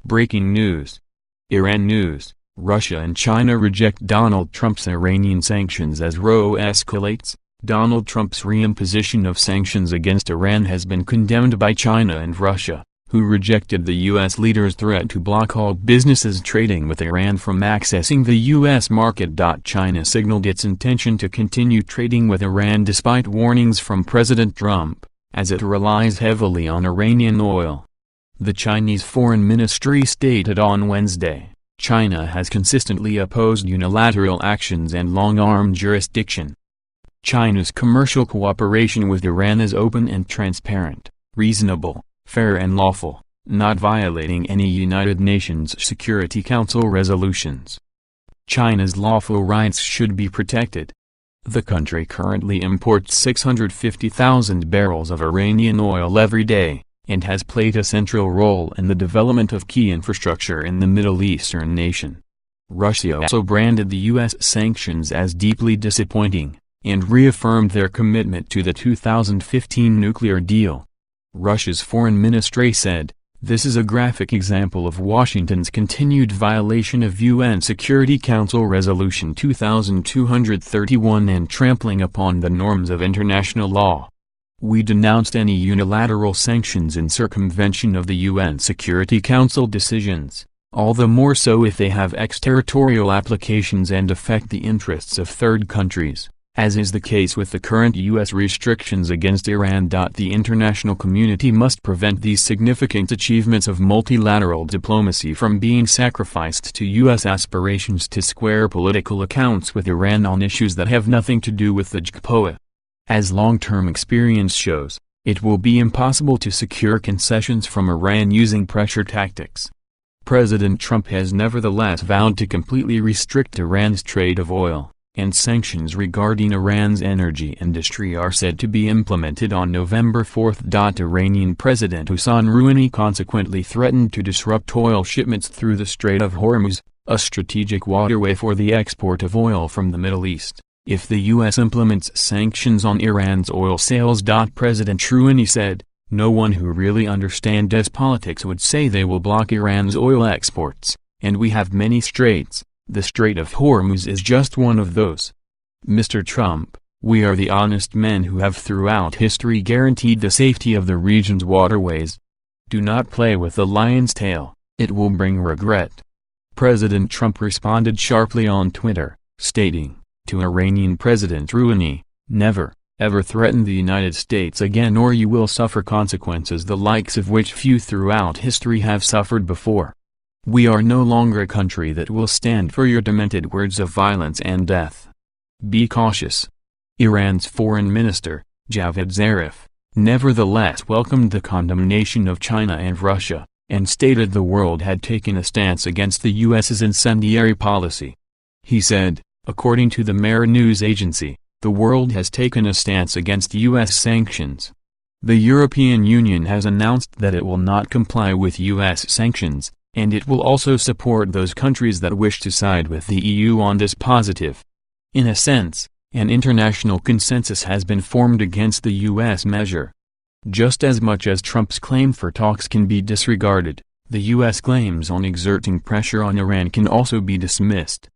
Breaking news. Iran news. Russia and China reject Donald Trump's Iranian sanctions as row escalates. Donald Trump's reimposition of sanctions against Iran has been condemned by China and Russia, who rejected the U.S. leader's threat to block all businesses trading with Iran from accessing the U.S. market. China signaled its intention to continue trading with Iran despite warnings from President Trump, as it relies heavily on Iranian oil. The Chinese Foreign Ministry stated on Wednesday, China has consistently opposed unilateral actions and long-arm jurisdiction. China's commercial cooperation with Iran is open and transparent, reasonable, fair and lawful, not violating any United Nations Security Council resolutions. China's lawful rights should be protected. The country currently imports 650,000 barrels of Iranian oil every day, and has played a central role in the development of key infrastructure in the Middle Eastern nation. Russia also branded the U.S. sanctions as deeply disappointing, and reaffirmed their commitment to the 2015 nuclear deal. Russia's foreign ministry said, "This is a graphic example of Washington's continued violation of UN Security Council Resolution 2231 and trampling upon the norms of international law. We denounced any unilateral sanctions in circumvention of the UN Security Council decisions, all the more so if they have exterritorial applications and affect the interests of third countries, as is the case with the current U.S. restrictions against Iran. The international community must prevent these significant achievements of multilateral diplomacy from being sacrificed to U.S. aspirations to square political accounts with Iran on issues that have nothing to do with the JCPOA. As long-term experience shows, it will be impossible to secure concessions from Iran using pressure tactics." President Trump has nevertheless vowed to completely restrict Iran's trade of oil, and sanctions regarding Iran's energy industry are said to be implemented on November 4. Iranian President Hassan Rouhani consequently threatened to disrupt oil shipments through the Strait of Hormuz, a strategic waterway for the export of oil from the Middle East, if the U.S. implements sanctions on Iran's oil sales. President Rouhani said, "No one who really understands politics would say they will block Iran's oil exports, and we have many straits. The Strait of Hormuz is just one of those. Mr. Trump, we are the honest men who have throughout history guaranteed the safety of the region's waterways. Do not play with the lion's tail, it will bring regret." President Trump responded sharply on Twitter, stating, to Iranian President Rouhani, "Never, ever threaten the United States again or you will suffer consequences the likes of which few throughout history have suffered before. We are no longer a country that will stand for your demented words of violence and death. Be cautious." Iran's foreign minister, Javad Zarif, nevertheless welcomed the condemnation of China and Russia, and stated the world had taken a stance against the U.S.'s incendiary policy. He said, according to the Mehr news agency, the world has taken a stance against U.S. sanctions. The European Union has announced that it will not comply with U.S. sanctions, and it will also support those countries that wish to side with the EU on this positive. In a sense, an international consensus has been formed against the U.S. measure. Just as much as Trump's claim for talks can be disregarded, the U.S. claims on exerting pressure on Iran can also be dismissed.